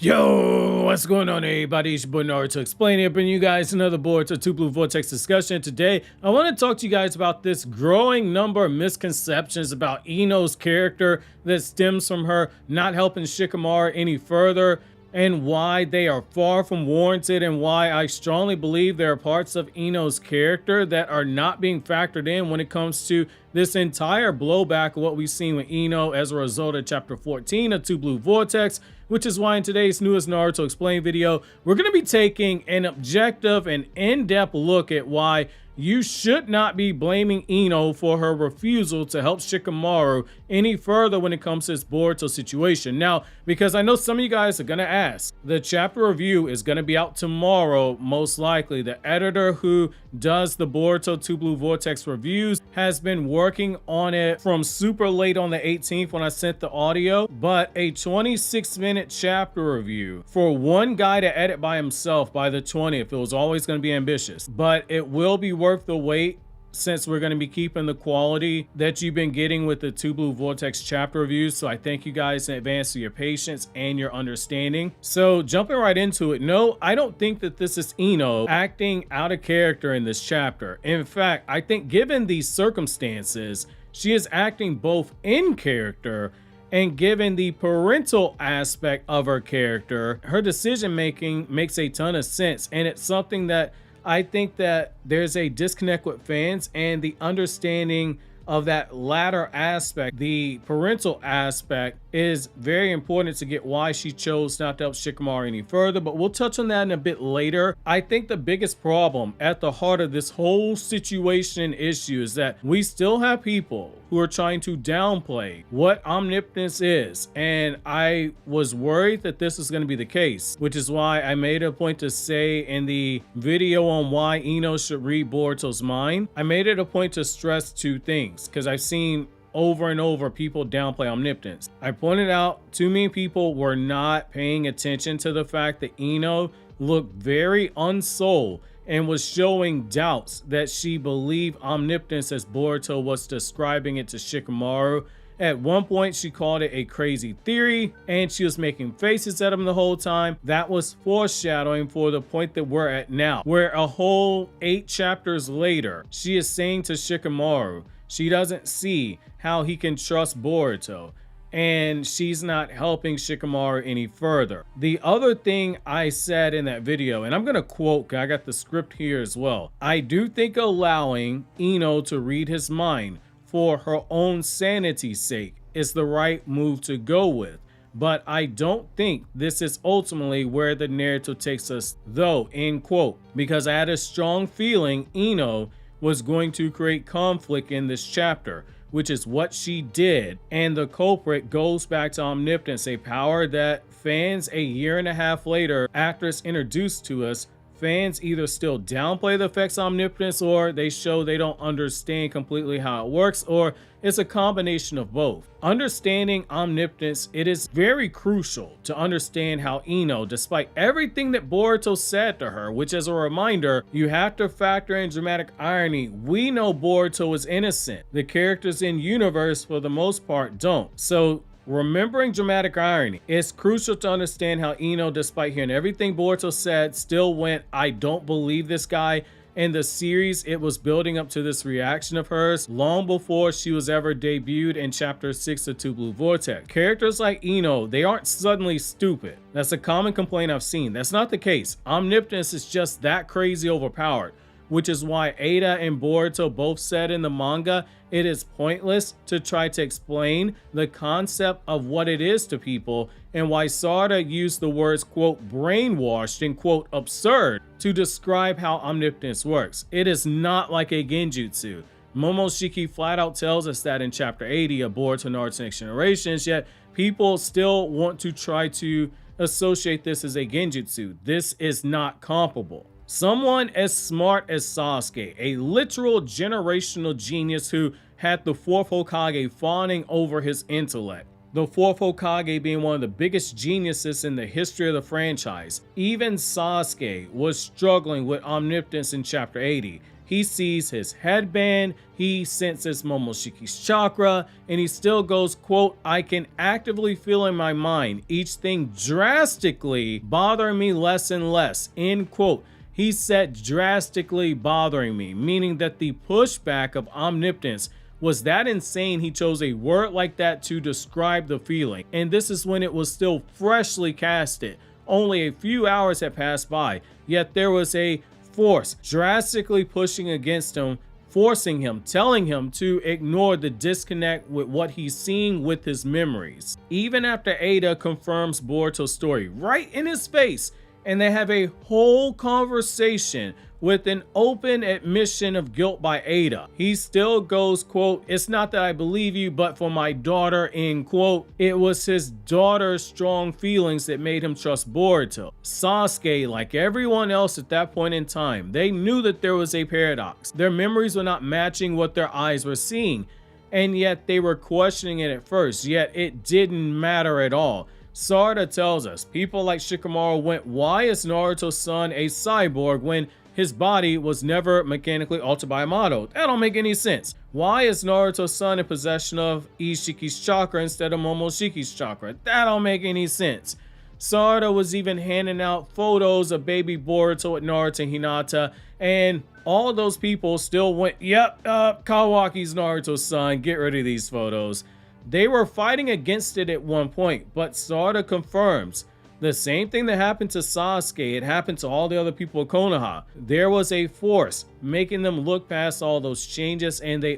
Yo, what's going on everybody? It's your boy Naruto Explain here, bringing you guys another Boruto 2 Blue Vortex discussion. Today, I want to talk to you guys about this growing number of misconceptions about Ino's character that stems from her not helping Shikamaru any further, and why they are far from warranted, and why I strongly believe there are parts of Ino's character that are not being factored in when it comes to this entire blowback of what we've seen with Ino as a result of chapter 14 of 2 Blue Vortex, which is why in today's newest Naruto Explain video, we're going to be taking an objective and in-depth look at why you should not be blaming Ino for her refusal to help Shikamaru any further when it comes to this Boruto situation. Now, because I know some of you guys are going to ask, the chapter review is going to be out tomorrow, most likely. The editor who does the Boruto 2 Blue Vortex reviews has been working on it from super late on the 18th when I sent the audio, but a 26-minute chapter review for one guy to edit by himself by the 20th, it was always going to be ambitious, but it will be worth the wait, since we're going to be keeping the quality that you've been getting with the 2 Blue Vortex chapter reviews. So I thank you guys in advance for your patience and your understanding. So jumping right into it, no, I don't think that this is Ino acting out of character in this chapter. In fact, I think given these circumstances, she is acting both in character, and given the parental aspect of her character, her decision making makes a ton of sense, and it's something that I think that there's a disconnect with fans, and the understanding of that latter aspect, the parental aspect, is very important to get why she chose not to help Shikamaru any further, but we'll touch on that in a bit later. I think the biggest problem at the heart of this whole situation issue is that we still have people who are trying to downplay what omnipotence is, and I was worried that this was going to be the case, which is why I made a point to say in the video on why Ino should read Boruto's mind, I made it a point to stress two things, because I've seen over and over people downplay omnipotence. I pointed out too many people were not paying attention to the fact that Ino looked very unsold and was showing doubts that she believed omnipotence as Boruto was describing it to Shikamaru. At one point, she called it a crazy theory, and she was making faces at him the whole time. That was foreshadowing for the point that we're at now, where a whole 8 chapters later, she is saying to Shikamaru she doesn't see how he can trust Boruto, and she's not helping Shikamaru any further. The other thing I said in that video, and I'm gonna quote, 'cause I got the script here as well, I do think allowing Ino to read his mind for her own sanity's sake is the right move to go with. But I don't think this is ultimately where the narrative takes us though, end quote, because I had a strong feeling Ino was going to create conflict in this chapter, which is what she did. And the culprit goes back to omnipotence, a power that fans a year and a half later, after it's introduced to us, fans either still downplay the effects of omnipotence, or they show they don't understand completely how it works, or it's a combination of both. Understanding omnipotence, it is very crucial to understand how Ino, despite everything that Boruto said to her, which as a reminder, you have to factor in dramatic irony. We know Boruto is innocent. The characters in universe, for the most part, don't. So remembering dramatic irony, it's crucial to understand how Ino, despite hearing everything Boruto said, still went, I don't believe this guy. In the series, it was building up to this reaction of hers long before she was ever debuted in chapter 6 of 2 Blue Vortex. Characters like Ino, they aren't suddenly stupid. That's a common complaint I've seen. That's not the case. Omnipotence is just that crazy overpowered, which is why Ada and Boruto both said in the manga it is pointless to try to explain the concept of what it is to people, and why Sarada used the words quote brainwashed and quote absurd to describe how omnipotence works. It is not like a genjutsu. Momoshiki flat out tells us that in chapter 80 of Boruto Naruto Next Generations, yet people still want to try to associate this as a genjutsu. This is not comparable. Someone as smart as Sasuke, a literal generational genius who had the 4th Hokage fawning over his intellect, the 4th Hokage being one of the biggest geniuses in the history of the franchise. Even Sasuke was struggling with omnipotence in chapter 80. He sees his headband, he senses Momoshiki's chakra, and he still goes, quote, I can actively feel in my mind each thing drastically bothering me less and less, end quote. He said drastically bothering me, meaning that the pushback of omnipotence was that insane he chose a word like that to describe the feeling. And this is when it was still freshly casted. Only a few hours had passed by, yet there was a force drastically pushing against him, forcing him, telling him to ignore the disconnect with what he's seeing with his memories. Even after Ada confirms Boruto's story right in his face, and they have a whole conversation with an open admission of guilt by Ada, he still goes, quote, it's not that I believe you, but for my daughter, end quote. It was his daughter's strong feelings that made him trust Boruto. Sasuke, like everyone else at that point in time, they knew that there was a paradox. Their memories were not matching what their eyes were seeing, and yet they were questioning it at first, yet it didn't matter at all. Sarada tells us, people like Shikamaru went, why is Naruto's son a cyborg when his body was never mechanically altered by a model? That don't make any sense. Why is Naruto's son in possession of Ishiki's chakra instead of Momoshiki's chakra? That don't make any sense. Sarada was even handing out photos of baby Boruto at Naruto and Hinata, and all those people still went, yep, Kawaki's Naruto's son, get rid of these photos. They were fighting against it at one point, but Sarada confirms the same thing that happened to Sasuke, it happened to all the other people of Konoha. There was a force making them look past all those changes, and they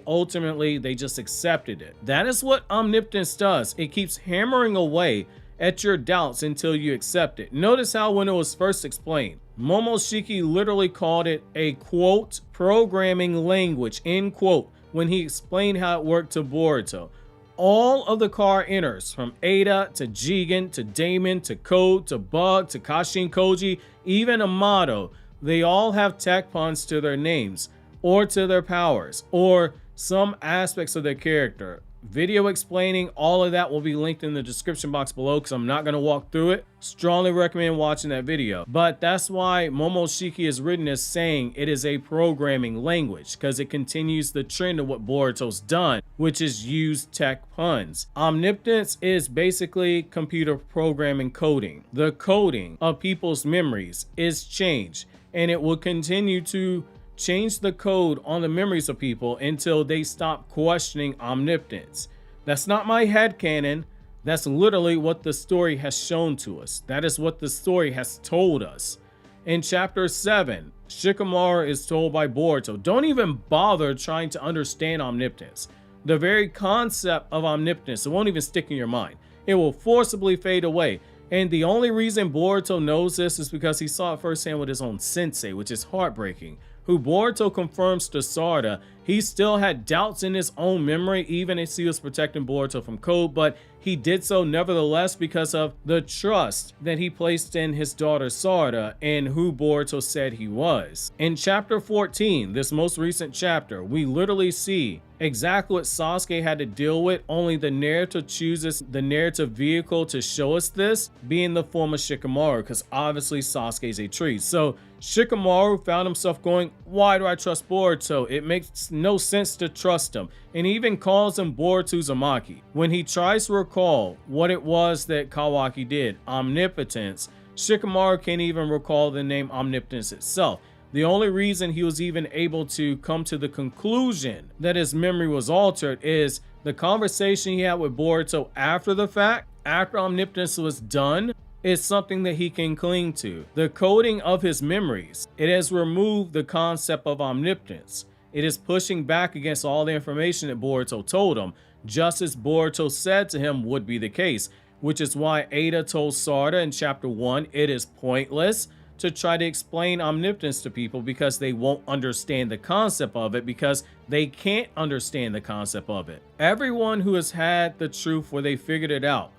just accepted it. That is what omnipotence does. It keeps hammering away at your doubts until you accept it. Notice how when it was first explained, Momoshiki literally called it a, quote, programming language, end quote, when he explained how it worked to Boruto. All of the car inners, from Ada to Jigen to Damon to Code to Bug to Kashin Koji, even Amato, they all have tech puns to their names or to their powers or some aspects of their character. Video explaining all of that will be linked in the description box below because I'm not going to walk through it. Strongly recommend watching that video. But that's why Momoshiki is written as saying it is a programming language, because it continues the trend of what Boruto's done, which is use tech puns. Omnipotence is basically computer programming coding. The coding of people's memories is changed, and it will continue to change the code on the memories of people until they stop questioning omnipotence. That's not my headcanon. That's literally what the story has shown to us. That is what the story has told us. In chapter 7, Shikamaru is told by Boruto, don't even bother trying to understand omnipotence. The very concept of omnipotence, it won't even stick in your mind. It will forcibly fade away. And the only reason Boruto knows this is because he saw it firsthand with his own sensei, which is heartbreaking, who Boruto confirms to Sarada he still had doubts in his own memory even as he was protecting Boruto from Code, but he did so nevertheless because of the trust that he placed in his daughter Sarada and who Boruto said he was. In chapter 14, this most recent chapter, we literally see exactly what Sasuke had to deal with, only the narrative chooses the narrative vehicle to show us this being the form of Shikamaru, because obviously Sasuke is a tree. So Shikamaru found himself going, why do I trust Boruto? It makes no sense to trust him. And he even calls him Boruto Uzumaki. When he tries to recall what it was that Kawaki did, omnipotence, Shikamaru can't even recall the name omnipotence itself. The only reason he was even able to come to the conclusion that his memory was altered is the conversation he had with Boruto after the fact, after omnipotence was done, is something that he can cling to. The coding of his memories, it has removed the concept of omnipotence. It is pushing back against all the information that Boruto told him, just as Boruto said to him would be the case, which is why Ada told Sarada in chapter 1 it is pointless to try to explain omnipotence to people because they won't understand the concept of it, because they can't understand the concept of it. Everyone who has had the truth where they figured it out,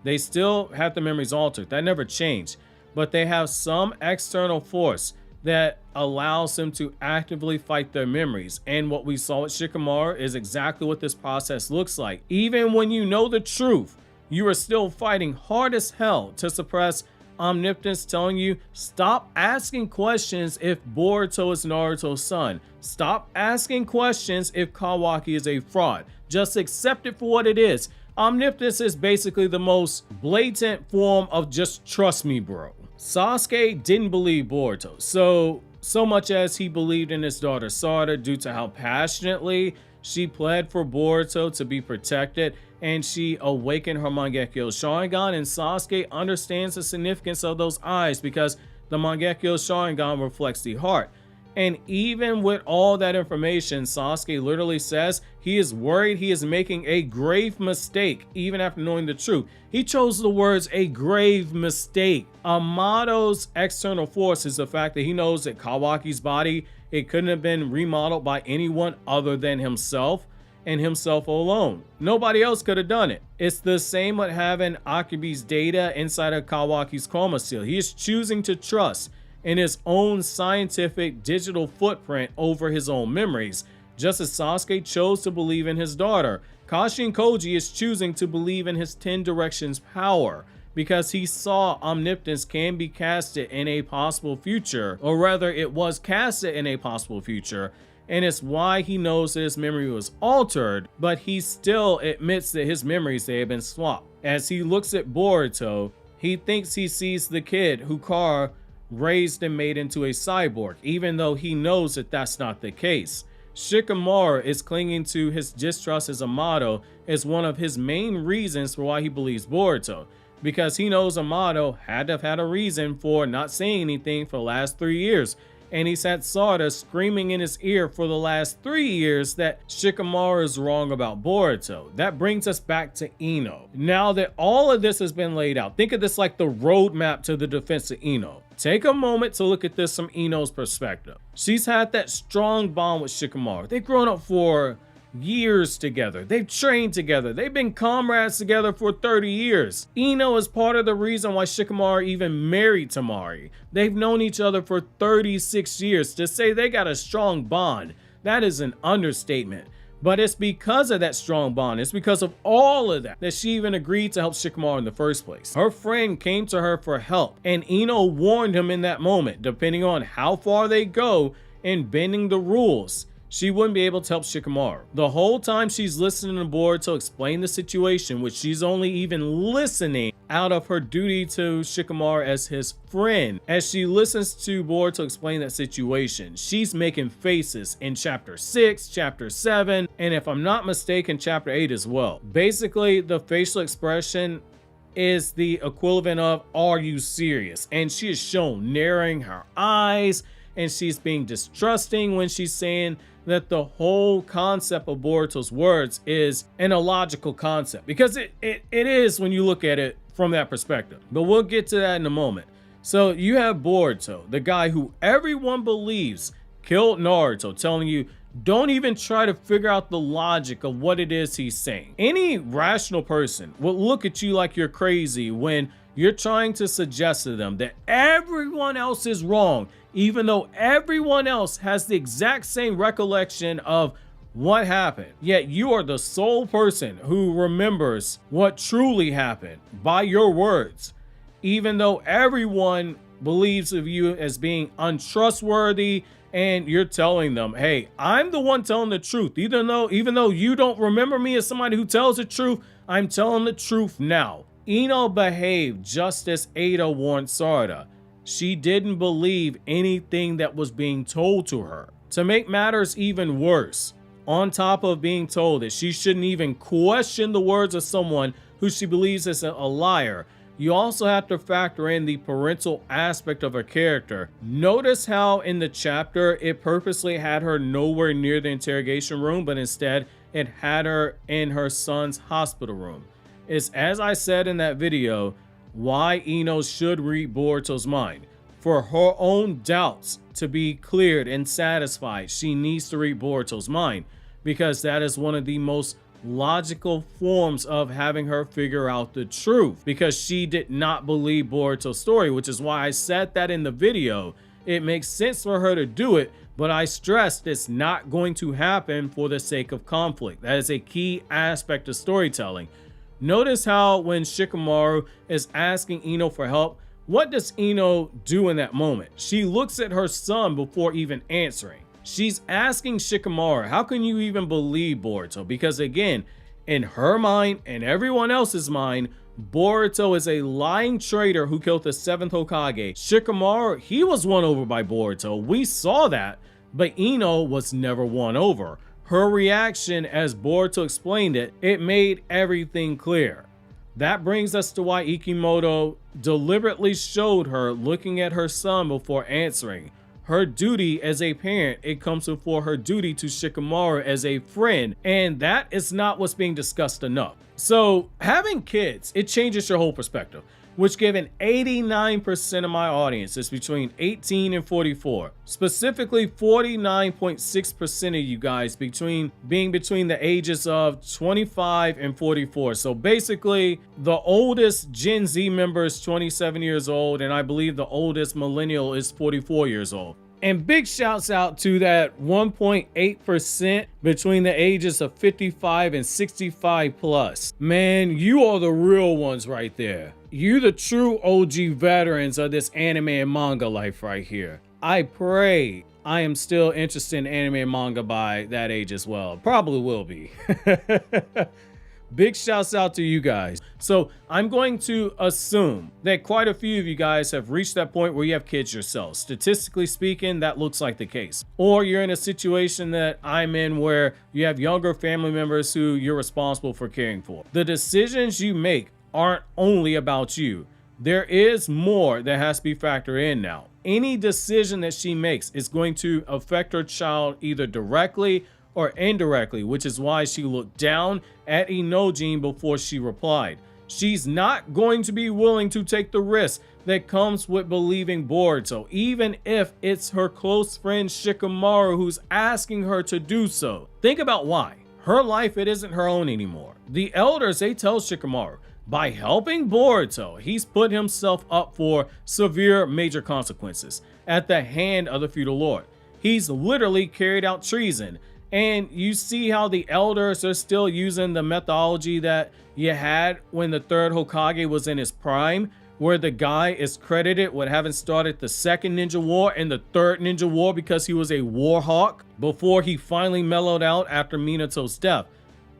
they still have the memories altered. That never changed, but they have some external force that allows them to actively fight their memories. And what we saw with Shikamaru is exactly what this process looks like. Even when you know the truth, you are still fighting hard as hell to suppress Omnipotence telling you, stop asking questions if Boruto is Naruto's son. Stop asking questions if Kawaki is a fraud. Just accept it for what it is. Omnipotence is basically the most blatant form of just trust me, bro. Sasuke didn't believe Boruto, so much as he believed in his daughter Sarada due to how passionately she pled for Boruto to be protected, and she awakened her Mangekyo Sharingan, and Sasuke understands the significance of those eyes because the Mangekyo Sharingan reflects the heart. And even with all that information, Sasuke literally says he is worried he is making a grave mistake even after knowing the truth. He chose the words a grave mistake. Amado's external force is the fact that he knows that Kawaki's body, it couldn't have been remodeled by anyone other than himself and himself alone. Nobody else could have done it. It's the same with having Akibi's data inside of Kawaki's chroma seal. He is choosing to trust in his own scientific digital footprint over his own memories, just as Sasuke chose to believe in his daughter. Kashin Koji is choosing to believe in his 10 directions power because he saw Omnipotence can be casted in a possible future, or rather it was casted in a possible future, and it's why he knows that his memory was altered, but he still admits that his memories, they have been swapped. As he looks at Boruto, he thinks he sees the kid who Kara raised and made into a cyborg, even though he knows that that's not the case. Shikamaru is clinging to his distrust as Amado as one of his main reasons for why he believes Boruto, because he knows Amado had to have had a reason for not saying anything for the last 3 years, and he's had Sarada screaming in his ear for the last 3 years that Shikamaru is wrong about Boruto. That brings us back to Ino. Now that all of this has been laid out, think of this like the roadmap to the defense of Ino. Take a moment to look at this from Ino's perspective. She's had that strong bond with Shikamaru. They've grown up for years together. They've trained together. They've been comrades together for 30 years. Ino is part of the reason why Shikamaru even married Tamari. They've known each other for 36 years. To say they got a strong bond, that is an understatement. But it's because of that strong bond, it's because of all of that she even agreed to help Shikamaru in the first place. Her friend came to her for help, and Ino warned him in that moment, depending on how far they go in bending the rules, she wouldn't be able to help Shikamaru. The whole time she's listening to Boruto explain the situation, which she's only even listening out of her duty to Shikamaru as his friend. As she listens to Boruto explain that situation, she's making faces in chapter 6, chapter 7, and if I'm not mistaken, chapter 8 as well. Basically, the facial expression is the equivalent of, are you serious? And she is shown narrowing her eyes, and she's being distrusting when she's saying that the whole concept of Boruto's words is an illogical concept, because it is when you look at it from that perspective. But we'll get to that in a moment. So you have Boruto, the guy who everyone believes killed Naruto, telling you don't even try to figure out the logic of what it is he's saying. Any rational person will look at you like you're crazy when you're trying to suggest to them that everyone else is wrong, even though everyone else has the exact same recollection of what happened. Yet you are the sole person who remembers what truly happened by your words, even though everyone believes of you as being untrustworthy, and you're telling them, hey, I'm the one telling the truth. Even though you don't remember me as somebody who tells the truth, I'm telling the truth now. Ino behaved just as Ada warned Sarada. She didn't believe anything that was being told to her. To make matters even worse, on top of being told that she shouldn't even question the words of someone who she believes is a liar, you also have to factor in the parental aspect of her character. Notice how in the chapter it purposely had her nowhere near the interrogation room, but instead it had her in her son's hospital room. It's, as I said in that video, why Ino should read Boruto's mind. For her own doubts to be cleared and satisfied, she needs to read Boruto's mind, because that is one of the most logical forms of having her figure out the truth, because she did not believe Boruto's story, which is why I said that in the video. It makes sense for her to do it, but I stressed it's not going to happen for the sake of conflict. That is a key aspect of storytelling. Notice how when Shikamaru is asking Ino for help, What does Ino do in that moment? She looks at her son before even answering. She's asking Shikamaru, how can you even believe Boruto? Because again, in her mind and everyone else's mind, Boruto is a lying traitor who killed the 7th Hokage. Shikamaru, he was won over by Boruto. We saw that, but Ino was never won over. Her reaction, as Boruto explained it, it made everything clear. That brings us to why Ikimoto deliberately showed her looking at her son before answering. Her duty as a parent, it comes before her duty to Shikamaru as a friend, and that is not what's being discussed enough. So having kids, it changes your whole perspective, which given 89% of my audience is between 18 and 44. Specifically 49.6% of you guys between the ages of 25 and 44. So basically the oldest Gen Z member is 27 years old, and I believe the oldest millennial is 44 years old. And big shouts out to that 1.8% between the ages of 55 and 65 plus. Man, you are the real ones right there. You the true OG veterans of this anime and manga life right here. I pray I am still interested in anime and manga by that age as well. Probably will be. Big shouts out to you guys. So I'm going to assume that quite a few of you guys have reached that point where you have kids yourselves. Statistically speaking, that looks like the case. Or you're in a situation that I'm in where you have younger family members who you're responsible for caring for. The decisions you make aren't only about you. There is more that has to be factored in now. Any decision that she makes is going to affect her child either directly or indirectly, which is why she looked down at Inojin before she replied. She's not going to be willing to take the risk that comes with believing Boruto, even if it's her close friend Shikamaru who's asking her to do so. Think about why. Her life, it isn't her own anymore. The elders, they tell Shikamaru, by helping Boruto, he's put himself up for severe major consequences at the hand of the feudal lord. He's literally carried out treason. And you see how the elders are still using the methodology that you had when the 3rd Hokage was in his prime, where the guy is credited with having started the 2nd Ninja War and the 3rd Ninja War because he was a war hawk before he finally mellowed out after Minato's death.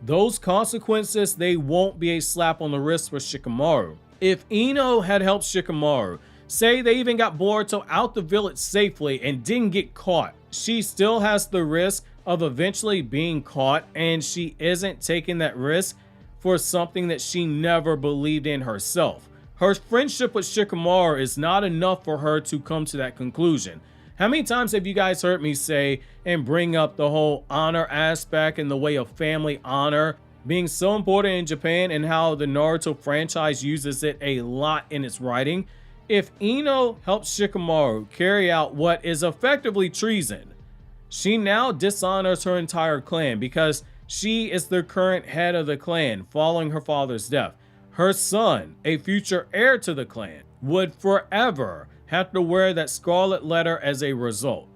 Those consequences, they won't be a slap on the wrist for Shikamaru. If Ino had helped Shikamaru, say they even got Boruto out the village safely and didn't get caught, she still has the risk of eventually being caught, and she isn't taking that risk for something that she never believed in herself. Her friendship with Shikamaru is not enough for her to come to that conclusion. How many times have you guys heard me say and bring up the whole honor aspect and the way of family honor being so important in Japan, and how the Naruto franchise uses it a lot in its writing? If Ino helps Shikamaru carry out what is effectively treason, she now dishonors her entire clan because she is the current head of the clan following her father's death. Her son, a future heir to the clan, would forever have to wear that scarlet letter as a result.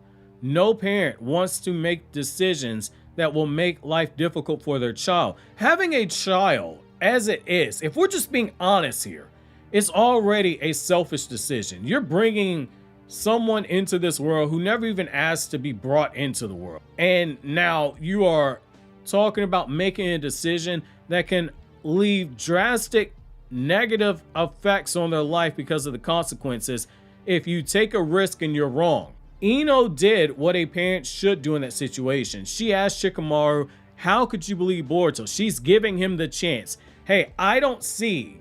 No parent wants to make decisions that will make life difficult for their child. Having a child, as it is, if we're just being honest here, it's already a selfish decision. You're bringing someone into this world who never even asked to be brought into the world. And now you are talking about making a decision that can leave drastic negative effects on their life because of the consequences if you take a risk and you're wrong. Ino did what a parent should do in that situation. She asked Shikamaru, how could you believe Boruto? She's giving him the chance. Hey, I don't see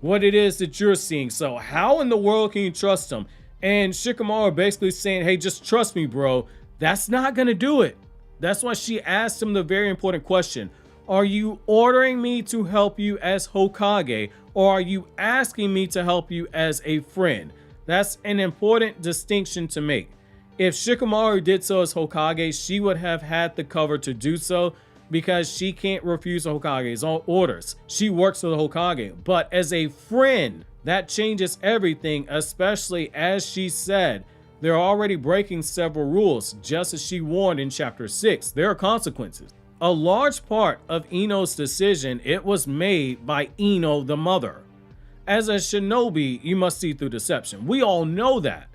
what it is that you're seeing, so how in the world can you trust him? And Shikamaru basically saying, hey, just trust me, bro. That's not gonna do it. That's why she asked him the very important question. Are you ordering me to help you as Hokage, or are you asking me to help you as a friend? That's an important distinction to make. If Shikamaru did so as Hokage, she would have had the cover to do so because she can't refuse the Hokage's orders. She works for the Hokage. But as a friend, that changes everything, especially as she said, they're already breaking several rules, just as she warned in chapter 6. There are consequences. A large part of Ino's decision, it was made by Ino the mother. As a shinobi, you must see through deception. We all know that.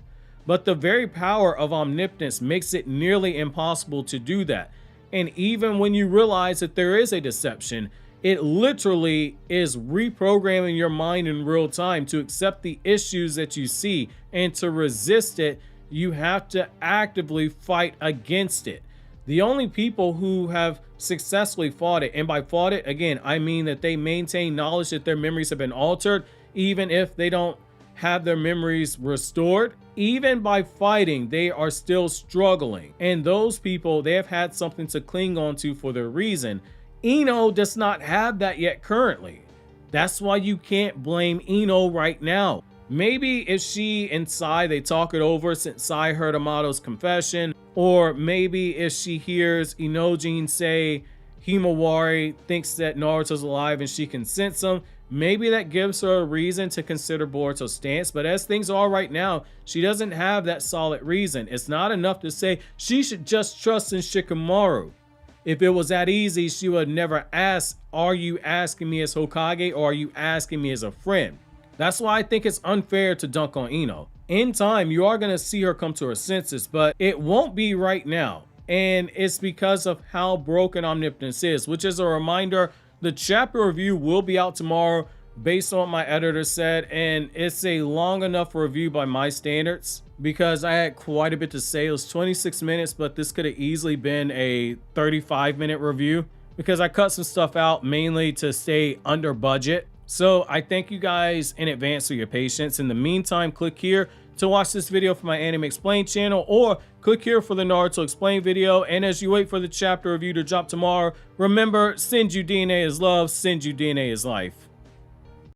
But the very power of omnipotence makes it nearly impossible to do that. And even when you realize that there is a deception, it literally is reprogramming your mind in real time to accept the issues that you see, and to resist it, you have to actively fight against it. The only people who have successfully fought it, and by fought it, again, I mean that they maintain knowledge that their memories have been altered, even if they don't have their memories restored. Even by fighting, they are still struggling. And those people, they have had something to cling on to for their reason. Ino does not have that yet currently. That's why you can't blame Ino right now. Maybe if she and Sai, they talk it over since Sai heard Amato's confession, or maybe if she hears Inojin say Himawari thinks that Naruto's alive and she can sense him, maybe that gives her a reason to consider Boruto's stance. But as things are right now, she doesn't have that solid reason. It's not enough to say she should just trust in Shikamaru. If it was that easy, she would never ask, are you asking me as Hokage or are you asking me as a friend? That's why I think it's unfair to dunk on Ino. In time, you are going to see her come to her senses, but it won't be right now. And it's because of how broken omnipotence is, which is a reminder, the chapter review will be out tomorrow based on what my editor said, and it's a long enough review by my standards because I had quite a bit to say. It was 26 minutes, but this could have easily been a 35-minute review because I cut some stuff out mainly to stay under budget. So I thank you guys in advance for your patience. In the meantime, click here to watch this video for my Anime Explained channel, or click here for the Naruto Explained video. And as you wait for the chapter review to drop tomorrow, remember, Shinju DNA is love, Shinju DNA is life.